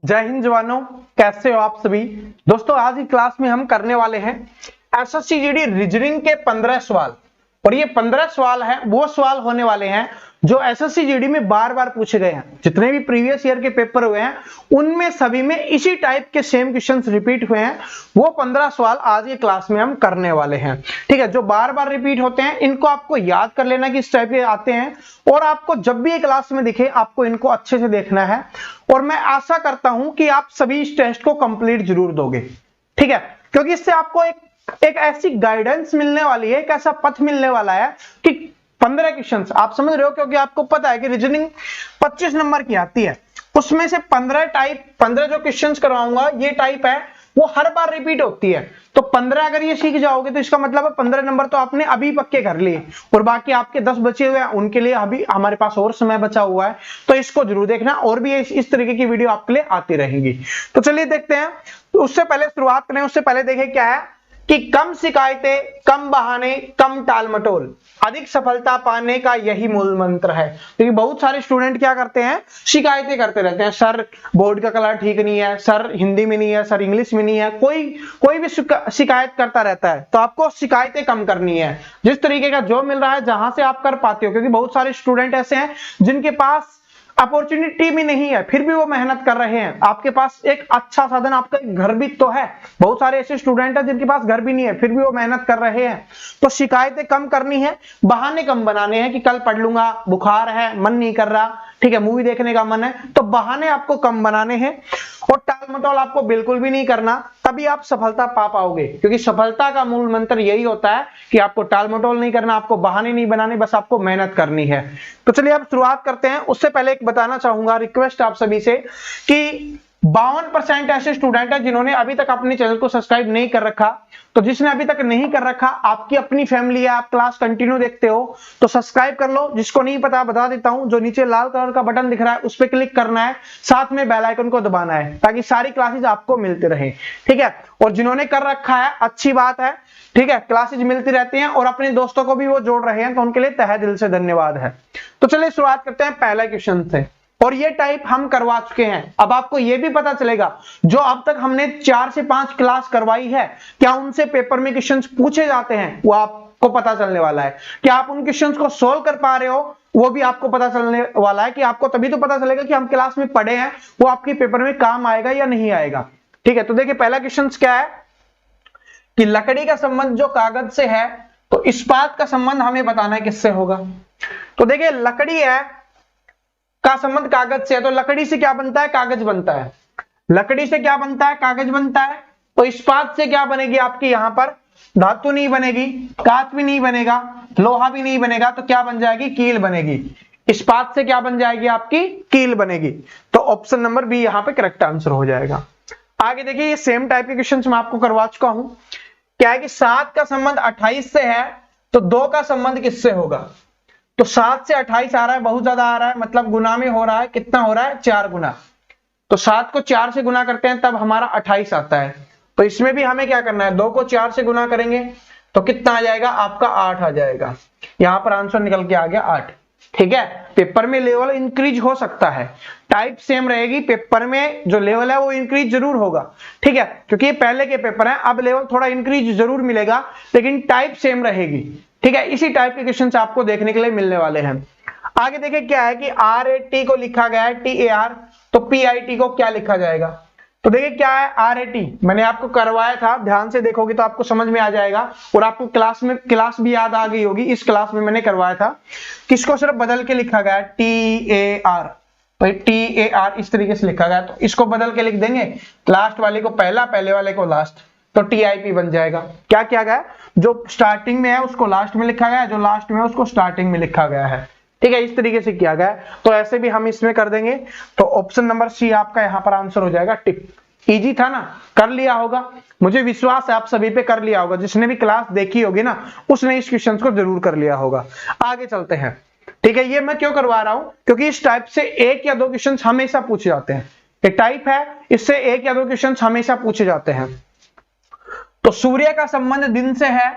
जय हिंद जवानों, कैसे हो आप सभी दोस्तों। आज की क्लास में हम करने वाले हैं एसएससी जीडी रीजनिंग के 15 सवाल। और ये 15 सवाल हैं, वो सवाल होने वाले हैं जो एसएससी जीडी में बार बार पूछे गए हैं। जितने भी प्रीवियस ईयर के पेपर हुए हैं उनमें सभी में इसी टाइप के सेम क्वेश्चंस रिपीट हुए हैं। वो 15 सवाल आज की क्लास में हम करने वाले हैं। ठीक है, जो बार बार रिपीट होते हैं इनको आपको याद कर लेना कि इस टाइप के आते हैं, और आपको जब भी क्लास में दिखे आपको इनको अच्छे से देखना है। और मैं आशा करता हूं कि आप सभी इस टेस्ट को कंप्लीट जरूर दोगे। ठीक है, क्योंकि इससे आपको एक ऐसी गाइडेंस मिलने वाली है, एक ऐसा पथ मिलने वाला है कि 15 क्वेश्चंस आप समझ रहे हो। क्योंकि आपको पता है कि रीजनिंग 25 नंबर की आती है, उसमें से 15 जो क्वेश्चंस करवाऊंगा ये टाइप है वो हर बार रिपीट होती है। तो 15 अगर ये सीख जाओगे तो इसका मतलब है 15 नंबर तो आपने अभी पक्के कर लिए, और बाकी आपके 10 बचे हुए हैं उनके लिए अभी हमारे पास और समय बचा हुआ है। तो इसको जरूर देखना, और भी इस तरीके की वीडियो आपके लिए आती रहेंगी। तो चलिए देखते हैं। तो उससे पहले शुरुआत करें, उससे पहले देखें क्या है कि कम शिकायतें, कम बहाने, कम टालमटोल, अधिक सफलता पाने का यही मूल मंत्र है। क्योंकि बहुत सारे स्टूडेंट क्या करते हैं, शिकायतें करते रहते हैं। सर बोर्ड का कलर ठीक नहीं है, सर हिंदी में नहीं है, सर इंग्लिश में नहीं है, कोई भी शिकायत करता रहता है। तो आपको शिकायतें कम करनी है। जिस तरीके का जो मिल रहा है जहां से आप कर पाते हो, क्योंकि बहुत सारे स्टूडेंट ऐसे हैं जिनके पास अपॉर्चुनिटी भी नहीं है फिर भी वो मेहनत कर रहे हैं। आपके पास एक अच्छा साधन, आपका घर भी तो है। बहुत सारे ऐसे स्टूडेंट हैं जिनके पास घर भी नहीं है फिर भी वो मेहनत कर रहे हैं। तो शिकायतें कम करनी है, बहाने कम बनाने हैं कि कल पढ़ लूंगा, बुखार है, मन नहीं कर रहा, ठीक है, मूवी देखने का मन है। तो बहाने आपको कम बनाने हैं, और टालमटोल आपको बिल्कुल भी नहीं करना, तभी आप सफलता पा पाओगे। क्योंकि सफलता का मूल मंत्र यही होता है कि आपको टालमटोल नहीं करना, आपको बहाने नहीं बनाने, बस आपको मेहनत करनी है। तो चलिए अब शुरुआत करते हैं। उससे पहले एक बताना चाहूंगा, रिक्वेस्ट आप सभी से, कि 52% ऐसे स्टूडेंट हैं जिन्होंने अभी तक अपने चैनल को सब्सक्राइब नहीं कर रखा। तो जिसने अभी तक नहीं कर रखा, आपकी अपनी फैमिली है, आप क्लास कंटिन्यू देखते हो तो सब्सक्राइब कर लो। जिसको नहीं पता बता देता हूं, जो नीचे लाल कलर का बटन दिख रहा है उस पर क्लिक करना है, साथ में बेल आइकन को दबाना है ताकि सारी क्लासेस आपको मिलती रहे। ठीक है, और जिन्होंने कर रखा है अच्छी बात है, ठीक है, क्लासेस मिलती रहती हैं और अपने दोस्तों को भी वो जोड़ रहे हैं, तो उनके लिए तहे दिल से धन्यवाद है। तो चलिए शुरुआत करते हैं पहला क्वेश्चन से। और ये टाइप हम करवा चुके हैं। अब आपको ये भी पता चलेगा जो अब तक हमने 4 से 5 क्लास करवाई है, क्या उनसे पेपर में क्वेश्चंस पूछे जाते हैं, वो आपको पता चलने वाला है। क्या आप उन क्वेश्चंस को सोल्व कर पा रहे हो, वो भी आपको पता चलने वाला है। कि आपको तभी तो पता चलेगा कि हम क्लास में पढ़े हैं, वो आपके पेपर में काम आएगा या नहीं आएगा। ठीक है, तो देखिए पहला क्वेश्चन क्या है कि लकड़ी का संबंध जो कागज से है, तो इस्पात का संबंध हमें बताना है किससे होगा। तो देखिए लकड़ी है का संबंध कागज से है, तो लकड़ी से क्या बनता है, कागज बनता है। लकड़ी से क्या बनता है, कागज बनता है। तो इस्पात से क्या बनेगी आपकी, यहां पर धातु नहीं बनेगी, कांच भी नहीं बनेगा, लोहा भी नहीं बनेगा, तो क्या बन जाएगी, कील बनेगी। इस्पात से क्या बन जाएगी आपकी, कील बनेगी। तो ऑप्शन नंबर बी यहां पे करेक्ट आंसर हो जाएगा। आगे देखिए, ये सेम टाइप के क्वेश्चन मैं आपको करवा चुका हूं। क्या है कि 7 का संबंध 28 से है, तो 2 का संबंध किससे होगा। तो 7 से 28 आ रहा है, बहुत ज्यादा आ रहा है, मतलब गुना में हो रहा है। कितना हो रहा है, 4 गुना। तो 7 को 4 से गुना करते हैं तब हमारा 28 आता है। तो इसमें भी हमें क्या करना है, 2 को 4 से गुना करेंगे तो कितना आ जाएगा आपका, 8 आ जाएगा। यहां पर आंसर निकल के आ गया 8। ठीक है, पेपर में लेवल इंक्रीज हो सकता है, टाइप सेम रहेगी, पेपर में जो लेवल है वो इंक्रीज जरूर होगा। ठीक है, क्योंकि ये पहले के पेपर हैं, अब लेवल थोड़ा इंक्रीज जरूर मिलेगा लेकिन टाइप सेम रहेगी। ठीक है, इसी टाइप के क्वेश्चन आपको देखने के लिए मिलने वाले हैं। आगे देखिए क्या है कि RAT को लिखा गया है TAR, तो PIT को क्या लिखा जाएगा। तो देखिए क्या है RAT, मैंने आपको करवाया था, ध्यान से देखोगे तो आपको समझ में आ जाएगा, और आपको क्लास भी याद आ गई होगी। इस क्लास में मैंने करवाया था, किसको सिर्फ बदल के लिखा गया है TAR। तो TAR इस तरीके से लिखा गया, तो इसको बदल के लिख देंगे, लास्ट वाले को पहला, पहले वाले को लास्ट, तो TIP बन जाएगा। क्या किया गया, जो स्टार्टिंग में है उसको लास्ट में लिखा गया है, जो लास्ट में है उसको स्टार्टिंग में लिखा गया है। ठीक है, इस तरीके से किया गया है। तो ऐसे भी हम इसमें कर देंगे, तो ऑप्शन नंबर सी आपका यहां पर आंसर हो जाएगा टिक। इजी था ना, कर लिया होगा, मुझे विश्वास है आप सभी पे कर लिया होगा। जिसने भी क्लास देखी होगी ना उसने इस क्वेश्चन को जरूर कर लिया होगा। आगे चलते हैं। ठीक है, ये मैं क्यों करवा रहा हूं, क्योंकि इस टाइप से 1 या 2 क्वेश्चन हमेशा पूछे जाते हैं। ये टाइप है, इससे 1 या 2 क्वेश्चन हमेशा पूछे जाते हैं। तो सूर्य का संबंध दिन से है,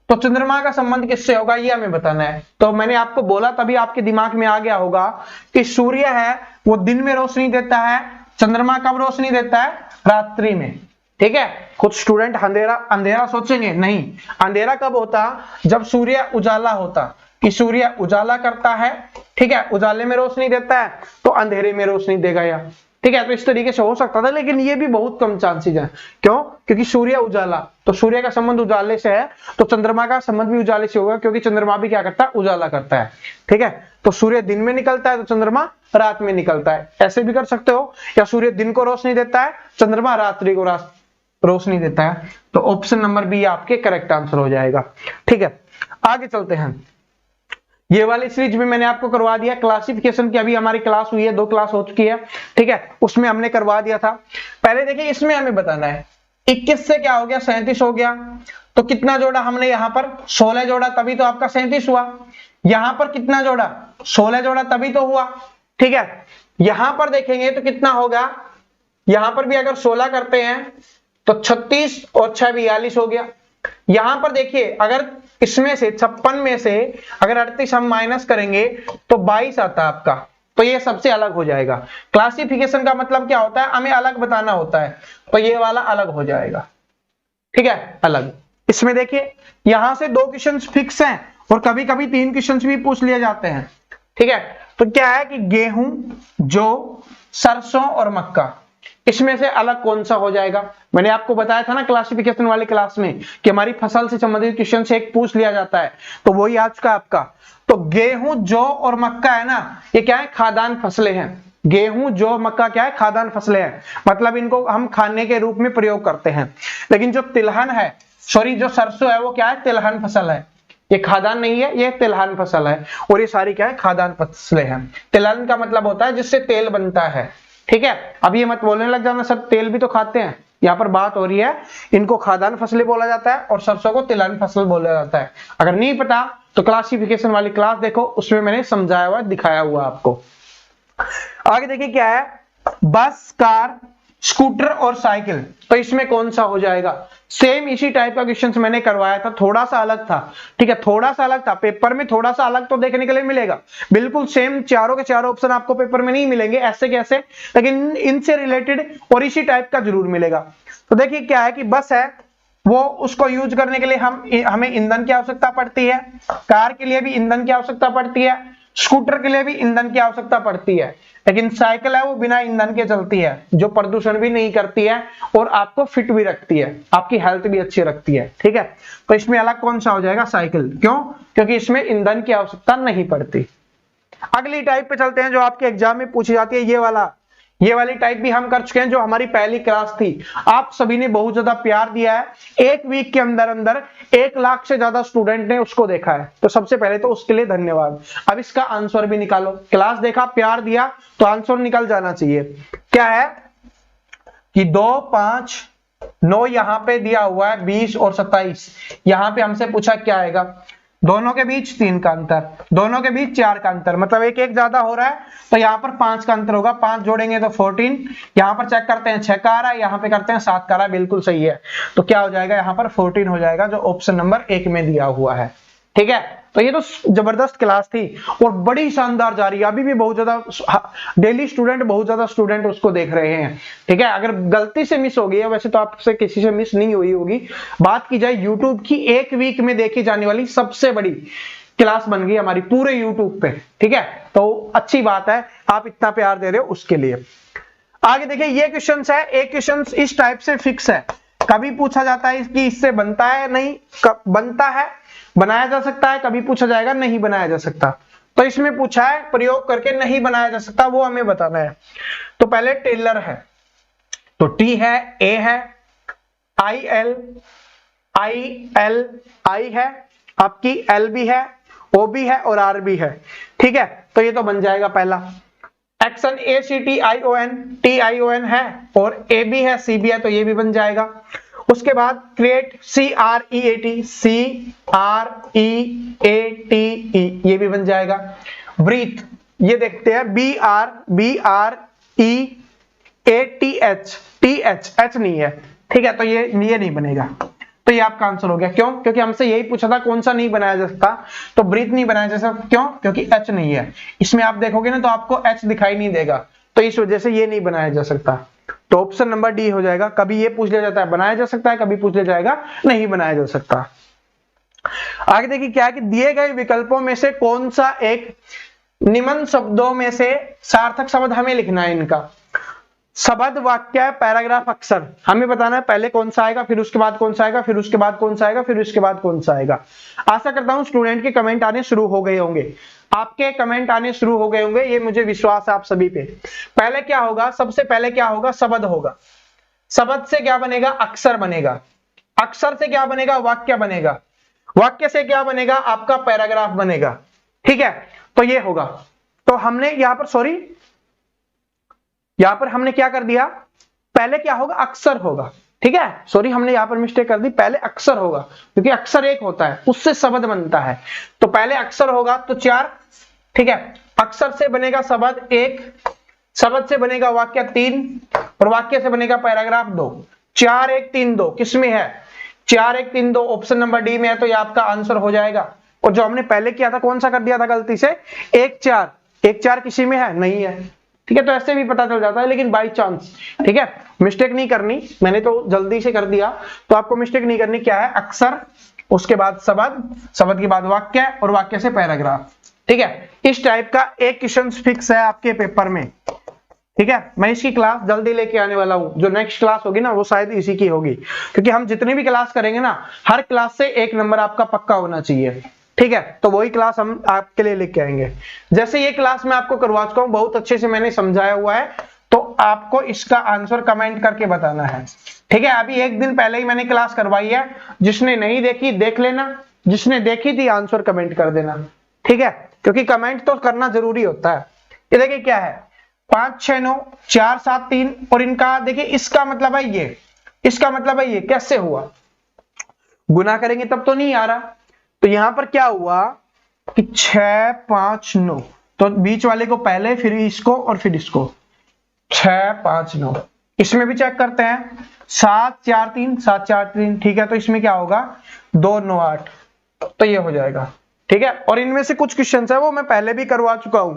तो चंद्रमा का संबंध किससे होगा, ये हमें बताना है। तो मैंने आपको बोला, तभी आपके दिमाग में आ गया होगा कि सूर्य है वो दिन में रोशनी देता है, चंद्रमा कब रोशनी देता है? रात्रि में। ठीक है, कुछ स्टूडेंट अंधेरा अंधेरा सोचेंगे, नहीं, अंधेरा कब होता? जब सूर्य उजाला होता, कि सूर्य उजाला करता है, ठीक है, उजाले में रोशनी देता है तो अंधेरे में रोशनी देगा या, ठीक है। तो इस तरीके से हो सकता था, लेकिन ये भी बहुत कम चांसेस है। क्यों? क्योंकि सूर्य उजाला, तो सूर्य का संबंध उजाले से है, तो चंद्रमा का संबंध भी उजाले से होगा, क्योंकि चंद्रमा भी क्या करता है? उजाला करता है। ठीक है, तो सूर्य दिन में निकलता है तो चंद्रमा रात में निकलता है, ऐसे भी कर सकते हो, या सूर्य दिन को रोशनी देता है, चंद्रमा रात्रि को रोशनी देता है। तो ऑप्शन नंबर बी आपके करेक्ट आंसर हो जाएगा। ठीक है, आगे चलते हैं। ये वाली सीरीज में मैंने आपको करवा दिया क्लासिफिकेशन की, अभी हमारी क्लास हुई है, 2 क्लास हो चुकी है। ठीक है, उसमें हमने करवा दिया था। पहले देखिए, इसमें हमें बताना है 21 से क्या हो गया? 37 हो गया। तो कितना जोड़ा हमने यहाँ पर? 16 जोड़ा, तभी तो आपका 37 हुआ। यहां पर कितना जोड़ा? 16 जोड़ा, तभी तो हुआ। ठीक है, यहां पर देखेंगे तो कितना होगा? यहां पर भी अगर 16 करते हैं तो 36 और 6 42 हो गया। यहां पर देखिए, अगर इसमें से 56 में से अगर 38 हम माइनस करेंगे तो 22 आता है आपका, तो ये सबसे अलग हो जाएगा। क्लासिफिकेशन का मतलब क्या होता है? हमें अलग बताना होता है, तो ये वाला अलग हो जाएगा। ठीक है, अलग। इसमें देखिए, यहां से 2 क्वेश्चन फिक्स हैं और कभी कभी 3 क्वेश्चन भी पूछ लिए जाते हैं। ठीक है, तो क्या है कि गेहूं, जौ, सरसों और मक्का, इसमें से अलग कौन सा हो जाएगा? मैंने आपको बताया था ना क्लासिफिकेशन वाली क्लास में कि हमारी फसल से संबंधित क्वेश्चन से एक पूछ लिया जाता है, तो वही आज का आपका। तो गेहूं, जौ और मक्का है ना, ये क्या है? खाद्यान्न फसलें हैं। गेहूं, जौ, मक्का क्या है? खाद्यान्न फसलें हैं, मतलब इनको हम खाने के रूप में प्रयोग करते हैं। लेकिन जो तिलहन है, सॉरी, जो सरसों है, वो क्या है? तिलहन फसल है। ये खाद्यान्न नहीं है, ये तिलहन फसल है, और ये सारी क्या है? खाद्यान्न फसलें हैं। तिलहन का मतलब होता है जिससे तेल बनता है। ठीक है, अब ये मत बोलने लग जाना सर तेल भी तो खाते हैं, यहाँ पर बात हो रही है, इनको खाद्यान्न फसलें बोला जाता है और सरसों को तिलहन फसल बोला जाता है। अगर नहीं पता तो क्लासिफिकेशन वाली क्लास देखो, उसमें मैंने समझाया हुआ, दिखाया हुआ आपको। आगे देखिए क्या है? बस, कार, स्कूटर और साइकिल, तो इसमें कौन सा हो जाएगा? सेम इसी टाइप का क्वेश्चन मैंने करवाया था, थोड़ा सा अलग था। ठीक है, थोड़ा सा अलग था, पेपर में थोड़ा सा अलग तो देखने के लिए मिलेगा। बिल्कुल सेम चारों के चारों ऑप्शन आपको पेपर में नहीं मिलेंगे, ऐसे कैसे, लेकिन इनसे रिलेटेड और इसी टाइप का जरूर मिलेगा। तो देखिए क्या है कि बस है, वो उसको यूज करने के लिए हमें ईंधन की आवश्यकता पड़ती है, कार के लिए भी ईंधन की आवश्यकता पड़ती है, स्कूटर के लिए भी ईंधन की आवश्यकता पड़ती है। लेकिन साइकिल है वो बिना ईंधन के चलती है, जो प्रदूषण भी नहीं करती है और आपको फिट भी रखती है, आपकी हेल्थ भी अच्छी रखती है। ठीक है, तो इसमें अलग कौन सा हो जाएगा? साइकिल। क्यों? क्योंकि इसमें ईंधन की आवश्यकता नहीं पड़ती। अगली टाइप पे चलते हैं जो आपके एग्जाम में पूछी जाती है, ये वाली टाइप भी हम कर चुके हैं, जो हमारी पहली क्लास थी। आप सभी ने बहुत ज्यादा प्यार दिया है, 1 वीक के अंदर अंदर 1 लाख से ज्यादा स्टूडेंट ने उसको देखा है, तो सबसे पहले तो उसके लिए धन्यवाद। अब इसका आंसर भी निकालो, क्लास देखा, प्यार दिया, तो आंसर निकल जाना चाहिए। क्या है कि 2, 5, 9 यहां पे दिया हुआ है, 20 और 27, यहां पे हमसे पूछा क्या आएगा? दोनों के बीच 3 का अंतर, दोनों के बीच 4 का अंतर, मतलब एक ज्यादा हो रहा है, तो यहाँ पर 5 का अंतर होगा, 5 जोड़ेंगे तो 14, यहाँ पर चेक करते हैं 6 का आ रहा है, यहाँ पे करते हैं 7 का आ रहा है, बिल्कुल सही है। तो क्या हो जाएगा? यहाँ पर 14 हो जाएगा, जो ऑप्शन नंबर 1 में दिया हुआ है। ठीक है, तो ये तो जबरदस्त क्लास थी और बड़ी शानदार जा रही है, अभी भी बहुत ज्यादा डेली स्टूडेंट, बहुत ज्यादा स्टूडेंट उसको देख रहे हैं। ठीक है, अगर गलती से मिस हो गई है, वैसे तो आपसे किसी से मिस नहीं हुई होगी, बात की जाए यूट्यूब की 1 वीक में देखी जाने वाली सबसे बड़ी क्लास बन गई हमारी पूरे यूट्यूब पे। ठीक है, तो अच्छी बात है, आप इतना प्यार दे रहे हो उसके लिए। आगे देखिए, ये क्वेश्चन है, एक क्वेश्चन इस टाइप से फिक्स है, कभी पूछा जाता है कि इससे बनता है, नहीं बनता है, बनाया जा सकता है, कभी पूछा जाएगा नहीं बनाया जा सकता। तो इसमें पूछा है प्रयोग करके नहीं बनाया जा सकता, वो हमें बताना है। तो पहले टेलर है, तो टी है, ए है, आई एल आई है, आपकी एल भी है, ओ भी है और आर भी है। ठीक है, तो ये तो बन जाएगा पहला। Action A C T I O N है और ए भी है, सी भी है, तो ये भी बन जाएगा। उसके बाद क्रिएट, CREATE, ये भी बन जाएगा। ब्रीथ, ये देखते हैं, BREATH, H नहीं है। ठीक है, तो ये नहीं बनेगा, तो ये आपका आंसर हो गया। क्यों? क्योंकि हमसे यही पूछा था कौन सा नहीं बनाया जा सकता, तो ब्रीथ नहीं बनाया जा सकता। क्यों? क्योंकि H नहीं है। इसमें आप देखोगे ना तो आपको H दिखाई नहीं देगा, तो इस वजह से ये नहीं बनाया जा सकता। तो ऑप्शन नंबर डी हो जाएगा। कभी ये पूछ लिया जाता है बनाया जा सकता है, कभी पूछ लिया जाएगा नहीं बनाया जा सकता। आगे देखिए क्या है कि दिए गए विकल्पों में से कौन सा एक निम्न शब्दों में से सार्थक शब्द हमें लिखना है। इनका शब्द, वाक्य, पैराग्राफ, अक्षर हमें बताना है। पहले कौन सा आएगा, फिर उसके बाद कौन सा आएगा, फिर उसके बाद कौन सा आएगा, फिर उसके बाद कौन सा आएगा। आशा करता हूं स्टूडेंट के कमेंट आने शुरू हो गए होंगे, आपके कमेंट आने शुरू हो गए होंगे, ये मुझे विश्वास है आप सभी पे। पहले क्या होगा, सबसे पहले क्या होगा, शब्द होगा। शब्द से क्या बनेगा, अक्षर बनेगा। अक्षर से क्या बनेगा, वाक्य बनेगा। वाक्य से क्या बनेगा, आपका पैराग्राफ बनेगा। ठीक है, तो ये होगा। तो हमने यहां पर हमने क्या कर दिया, पहले क्या होगा, अक्षर होगा। ठीक है, सॉरी हमने यहां पर मिस्टेक कर दी, पहले अक्षर होगा क्योंकि अक्षर एक होता है, उससे शब्द बनता है। तो पहले अक्षर होगा तो 4। ठीक है, अक्षर से बनेगा शब्द 1, शब्द से बनेगा वाक्य 3 और वाक्य से बनेगा पैराग्राफ 2। 4 1 3 2 किसमें है, 4 1 3 2 ऑप्शन नंबर डी में है। तो ये आपका आंसर हो जाएगा। और जो हमने पहले किया था कौन सा कर दिया था गलती से, 1 4, 1 4 किसी में है, नहीं है। ठीक है, तो ऐसे भी पता चल जाता है, लेकिन बाई चांस। ठीक है, मिस्टेक नहीं करनी, मैंने तो जल्दी से कर दिया, तो आपको मिस्टेक नहीं करनी। क्या है, अक्षर, उसके बाद शब्द, शब्द के बाद वाक्य और वाक्य से पैराग्राफ। ठीक है, इस टाइप का एक क्वेश्चन फिक्स है आपके पेपर में। ठीक है, मैं इसकी क्लास जल्दी लेके आने वाला हूं। जो नेक्स्ट क्लास होगी ना वो शायद इसी की होगी, क्योंकि हम जितनी भी क्लास करेंगे ना, हर क्लास से 1 नंबर आपका पक्का होना चाहिए। ठीक है, तो वही क्लास हम आपके लिए लेके आएंगे। जैसे ये क्लास मैं आपको करवा चुका हूं, बहुत अच्छे से मैंने समझाया हुआ है, तो आपको इसका आंसर कमेंट करके बताना है। ठीक है, अभी 1 दिन पहले ही मैंने क्लास करवाई है, जिसने नहीं देखी देख लेना, जिसने देखी थी आंसर कमेंट कर देना। ठीक है, क्योंकि कमेंट तो करना जरूरी होता है। ये देखिए क्या है, 5 6 9 4 7 3 और इनका देखिए, इसका मतलब है ये, इसका मतलब है ये। कैसे हुआ, गुना करेंगे तब तो नहीं आ रहा। तो यहां पर क्या हुआ कि 6 5 9, तो बीच वाले को पहले, फिर इसको और फिर इसको, 6 5 9। इसमें भी चेक करते हैं, 7 4 3 7 4 3। ठीक है, तो इसमें क्या होगा, 2 9 8, तो ये हो जाएगा। ठीक है, और इनमें से कुछ क्वेश्चन है वो मैं पहले भी करवा चुका हूं।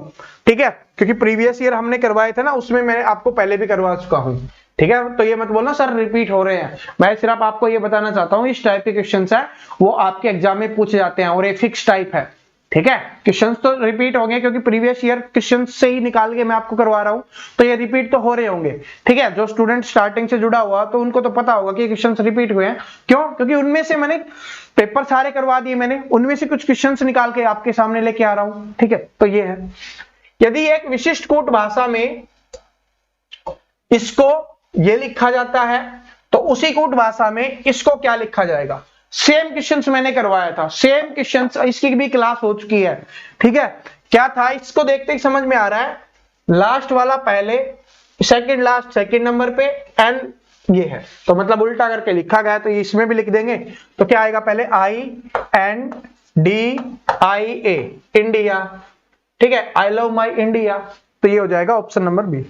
ठीक है, क्योंकि प्रीवियस ईयर हमने करवाए थे ना, उसमें मैं आपको पहले भी करवा चुका हूं। ठीक है, तो ये मत बोलना सर रिपीट हो रहे हैं, मैं सिर्फ आपको ये बताना चाहता हूं इस टाइप के क्वेश्चंस है वो आपके एग्जाम में पूछे जाते हैं और ये फिक्स टाइप है। ठीक है, क्वेश्चंस तो रिपीट होंगे क्योंकि प्रीवियस ईयर क्वेश्चंस से ही निकाल के मैं आपको करवा रहा हूं, तो ये रिपीट तो हो रहे होंगे। ठीक है, जो स्टूडेंट स्टार्टिंग से जुड़ा हुआ तो उनको तो पता होगा कि क्वेश्चंस रिपीट हुए हैं। क्यों, क्योंकि उनमें से मैंने पेपर सारे करवा दिए, मैंने उनमें से कुछ क्वेश्चंस निकाल के आपके सामने लेके आ रहा हूं। ठीक है, तो ये है, यदि एक विशिष्ट कूट भाषा में इसको ये लिखा जाता है तो उसी कूट भाषा में इसको क्या लिखा जाएगा। सेम क्वेश्चंस मैंने करवाया था, सेम क्वेश्चंस, इसकी भी क्लास हो चुकी है। ठीक है, क्या था, इसको देखते ही समझ में आ रहा है, लास्ट वाला पहले, सेकंड लास्ट सेकंड नंबर पे, एंड ये है, तो मतलब उल्टा करके लिखा गया, तो इसमें भी लिख देंगे। तो क्या आएगा, पहले INDIA, इंडिया। ठीक है, आई लव माई इंडिया, तो ये हो जाएगा ऑप्शन नंबर बी।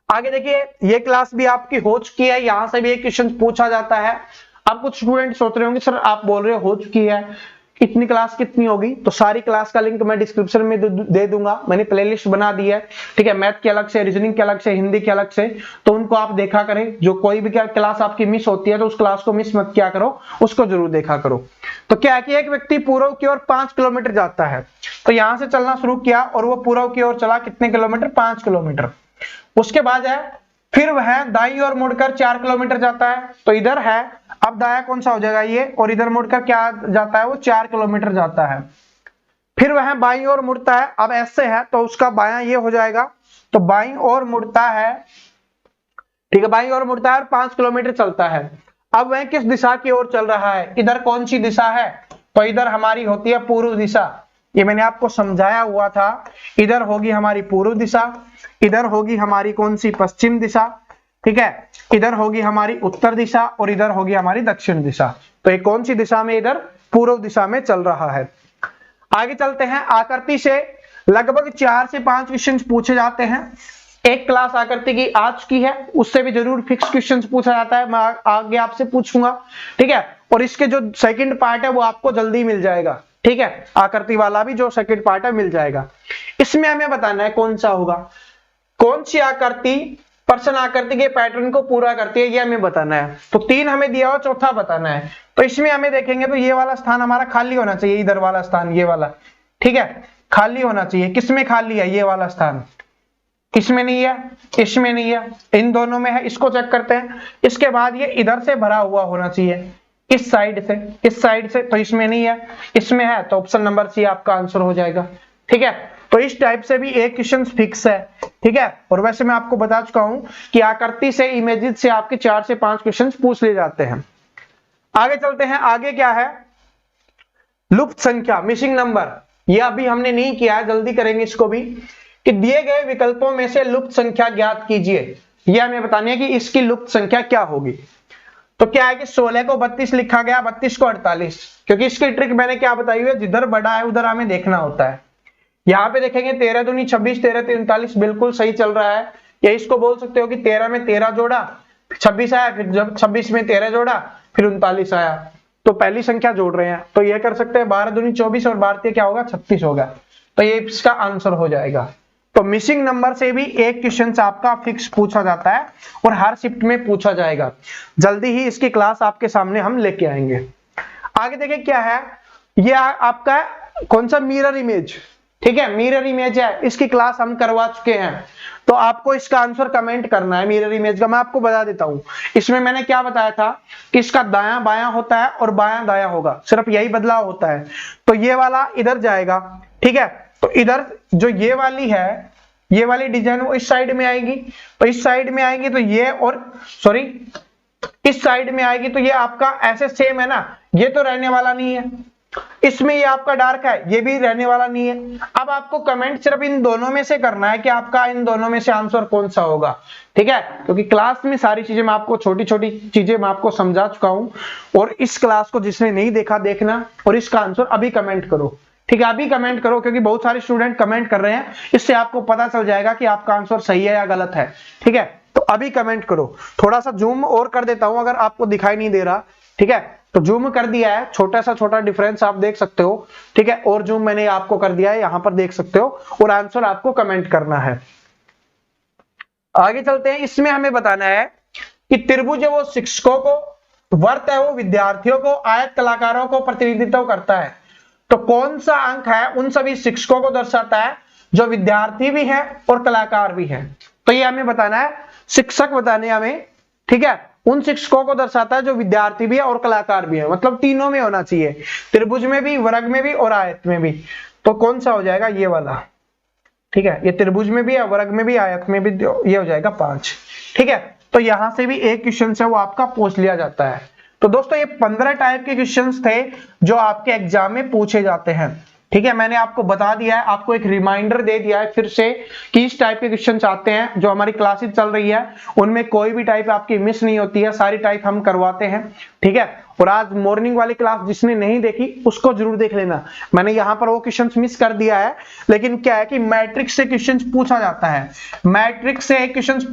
आगे देखिए, ये क्लास भी आपकी हो चुकी है, यहां से भी एक क्वेश्चन पूछा जाता है। अब कुछ स्टूडेंट सोच रहे होंगे सर आप बोल रहे हो चुकी है, इतनी क्लास कितनी होगी, तो सारी क्लास का लिंक मैं डिस्क्रिप्शन में दे दूंगा। मैंने प्लेलिस्ट बना दी है। ठीक है, मैथ के अलग से, रीजनिंग के अलग से, हिंदी के अलग से, तो उनको आप देखा करें। जो कोई भी क्या क्लास आपकी मिस होती है तो उस क्लास को मिस मत किया करो, उसको जरूर देखा करो। तो क्या है कि एक व्यक्ति पूर्व की ओर 5 किलोमीटर जाता है, तो यहां से चलना शुरू किया और वो पूर्व की ओर चला कितने किलोमीटर, 5 किलोमीटर। उसके बाद है, फिर वह दाईं ओर मुड़कर 4 किलोमीटर जाता है, तो इधर है, अब दाया कौन सा हो जाएगा ये, और इधर मुड़कर क्या जाता है, वो 4 किलोमीटर जाता है। फिर वह बाईं ओर मुड़ता है, अब ऐसे है तो उसका बायां ये हो जाएगा, तो बाईं ओर मुड़ता है। ठीक है, बाईं ओर मुड़ता है और 5 किलोमीटर चलता है। अब वह किस दिशा की ओर चल रहा है, इधर कौन सी दिशा है, तो इधर हमारी होती है पूर्व दिशा। ये मैंने आपको समझाया हुआ था, इधर होगी हमारी पूर्व दिशा, इधर होगी हमारी कौन सी, पश्चिम दिशा। ठीक है, इधर होगी हमारी उत्तर दिशा और इधर होगी हमारी दक्षिण दिशा। तो ये कौन सी दिशा में, इधर पूर्व दिशा में चल रहा है। आगे चलते हैं, आकृति से लगभग 4 से 5 क्वेश्चन पूछे जाते हैं। एक क्लास आकृति की आ चुकी है, उससे भी जरूर फिक्स क्वेश्चन पूछा जाता है, मैं आगे आपसे पूछूंगा। ठीक है, और इसके जो सेकंड पार्ट है वो आपको जल्दी मिल जाएगा। ठीक है, आकृति वाला भी जो सेकंड पार्ट है मिल जाएगा। इसमें हमें बताना है कौन सा होगा। कौन सी आकृति प्रश्न आकृति के पैटर्न को पूरा करती है, ये हमें बताना है। तो 3 हमें दिया हुआ, चौथा बताना है। तो इसमें हमें देखेंगे तो ये वाला स्थान हमारा खाली होना चाहिए, इधर वाला स्थान, ये वाला, ठीक है, खाली होना चाहिए। किसमें खाली है? ये वाला स्थान, इसमें नहीं है, इसमें नहीं है, इन दोनों में है, इसको चेक करते हैं। इसके बाद ये इधर से भरा हुआ होना चाहिए, इस साइड से, इस साइड से, तो इसमें नहीं है, इसमें है, तो ऑप्शन नंबर सी आपका आंसर हो जाएगा, ठीक है। तो इस टाइप से भी एक क्वेश्चन फिक्स है, ठीक है। और वैसे मैं आपको बता चुका हूं कि आकृति से, इमेजेस से आपके 4 से 5 क्वेश्चन पूछ लिए जाते हैं। आगे चलते हैं, आगे क्या है? लुप्त संख्या, मिसिंग नंबर। ये अभी हमने नहीं किया है, जल्दी करेंगे इसको भी, कि दिए गए विकल्पों में से लुप्त संख्या ज्ञात कीजिए। यह हमें बतानी है कि इसकी लुप्त संख्या क्या होगी। तो क्या है कि 16 को 32 लिखा गया, 32 को 48, क्योंकि इसकी ट्रिक मैंने क्या बताई हुई है, जिधर बड़ा है उधर हमें देखना होता है। यहाँ पे देखेंगे 13 दूनी 26, 13 3 39, बिल्कुल सही चल रहा है। या इसको बोल सकते हो कि 13 में 13 जोड़ा, 26 आया, फिर जब 26 में 13 जोड़ा, फिर 39 आया, तो पहली संख्या जोड़ रहे हैं। तो ये कर सकते हैं 12 दूनी 24 और 12 क्या होगा, 36 होगा। तो ये इसका आंसर हो जाएगा। तो मिसिंग नंबर से भी एक क्वेश्चन आपका फिक्स पूछा जाता है और हर शिफ्ट में पूछा जाएगा। जल्दी ही इसकी क्लास आपके सामने हम लेके आएंगे। आगे देखिए क्या है, ये आपका कौन सा, मिरर इमेज, ठीक है, मिरर इमेज है, इसकी क्लास हम करवा चुके हैं। तो आपको इसका आंसर कमेंट करना है। मिरर इमेज का मैं आपको बता देता हूं, इसमें मैंने क्या बताया था कि इसका दायां बायां होता है और बायां दायां होगा, सिर्फ यही बदलाव होता है। तो ये वाला इधर जाएगा, ठीक है, तो इधर जो ये वाली है, ये वाली डिजाइन वो इस साइड में आएगी, तो इस साइड में आएगी, तो ये और सॉरी इस साइड में आएगी, तो ये आपका ऐसे सेम है ना, ये तो रहने वाला नहीं है। इसमें ये आपका डार्क है, ये भी रहने वाला नहीं है। अब आपको कमेंट सिर्फ इन दोनों में से करना है कि आपका इन दोनों में से आंसर कौन सा होगा, ठीक है। क्योंकि क्लास में सारी चीजें मैं आपको, छोटी छोटी चीजें मैं आपको समझा चुका हूं, और इस क्लास को जिसने नहीं देखा देखना, और इसका आंसर अभी कमेंट करो, ठीक है, अभी कमेंट करो, क्योंकि बहुत सारे स्टूडेंट कमेंट कर रहे हैं, इससे आपको पता चल जाएगा कि आपका आंसर सही है या गलत है, ठीक है। तो अभी कमेंट करो। थोड़ा सा जूम और कर देता हूं अगर आपको दिखाई नहीं दे रहा, ठीक है, तो जूम कर दिया है, छोटा डिफरेंस आप देख सकते हो, ठीक है, और जूम मैंने आपको कर दिया है, यहां पर देख सकते हो, और आंसर आपको कमेंट करना है। आगे चलते हैं, इसमें हमें बताना है कि त्रिभुज वो शिक्षकों को, वर्त है वो विद्यार्थियों को, आयत कलाकारों को प्रतिनिधित्व करता है। तो कौन सा अंक है उन सभी शिक्षकों को दर्शाता है जो विद्यार्थी भी है और कलाकार भी है। तो ये हमें बताना है, शिक्षक बताने हमें, ठीक है, उन शिक्षकों को दर्शाता है जो विद्यार्थी भी है और कलाकार भी है, मतलब तीनों में होना चाहिए, त्रिभुज में भी, वर्ग में भी और आयत में भी। तो कौन सा हो जाएगा, ये वाला, ठीक है, ये त्रिभुज में भी है, वर्ग में भी, आयत में भी, ये हो जाएगा 5, ठीक है। तो यहां से भी एक क्वेश्चन है वो आपका पूछ लिया जाता है। तो दोस्तों ये 15 टाइप के क्वेश्चंस थे जो आपके एग्जाम में पूछे जाते हैं, ठीक है। मैंने आपको बता दिया है, आपको एक रिमाइंडर दे दिया है फिर से कि इस टाइप के क्वेश्चंस आते हैं। जो हमारी क्लासेस चल रही है उनमें कोई भी टाइप आपकी मिस नहीं होती है, सारी टाइप हम करवाते हैं, ठीक है। और आज मॉर्निंग वाली क्लास जिसने नहीं देखी उसको जरूर देख लेना। मैंने यहाँ पर वो क्वेश्चंस मिस कर दिया है, लेकिन क्या है कि मैट्रिक्स से क्वेश्चंस पूछा जाता है, मैट्रिक्स से क्वेश्चंस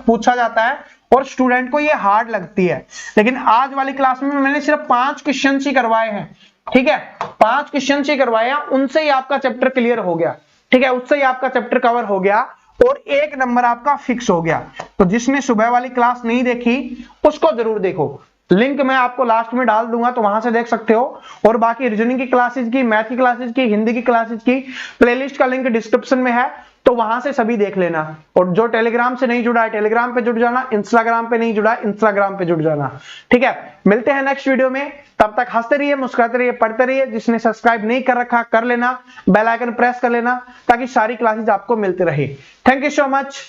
पूछा जाता है और स्टूडेंट को ये हार्ड लगती है। लेकिन आज वाली क्लास में मैंने सिर्फ 5 क्वेश्चन ही करवाए हैं, ठीक है, 5 क्वेश्चन ही करवाए हैं, उनसे ही आपका चैप्टर क्लियर हो गया, ठीक है, उससे ही आपका चैप्टर कवर हो गया और 1 नंबर आपका फिक्स हो गया। तो जिसने सुबह वाली क्लास नहीं देखी उसको जरूर देखो, लिंक मैं आपको लास्ट में डाल दूंगा, तो वहां से देख सकते हो। और बाकी रीजनिंग की क्लासेस की, मैथ की क्लासेस की, हिंदी की क्लासेस की प्लेलिस्ट का लिंक डिस्क्रिप्शन में है, तो वहां से सभी देख लेना। और जो टेलीग्राम से नहीं जुड़ा है टेलीग्राम पे जुड़ जाना, इंस्टाग्राम पे नहीं जुड़ा है इंस्टाग्राम पे जुड़ जाना, ठीक है। मिलते हैं नेक्स्ट वीडियो में, तब तक हंसते रहिए, मुस्कुराते रहिए, पढ़ते रहिए। जिसने सब्सक्राइब नहीं कर रखा कर लेना, बेल आइकन प्रेस कर लेना ताकि सारी क्लासेस आपको मिलती रहे। Thank you so much,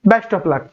best of luck.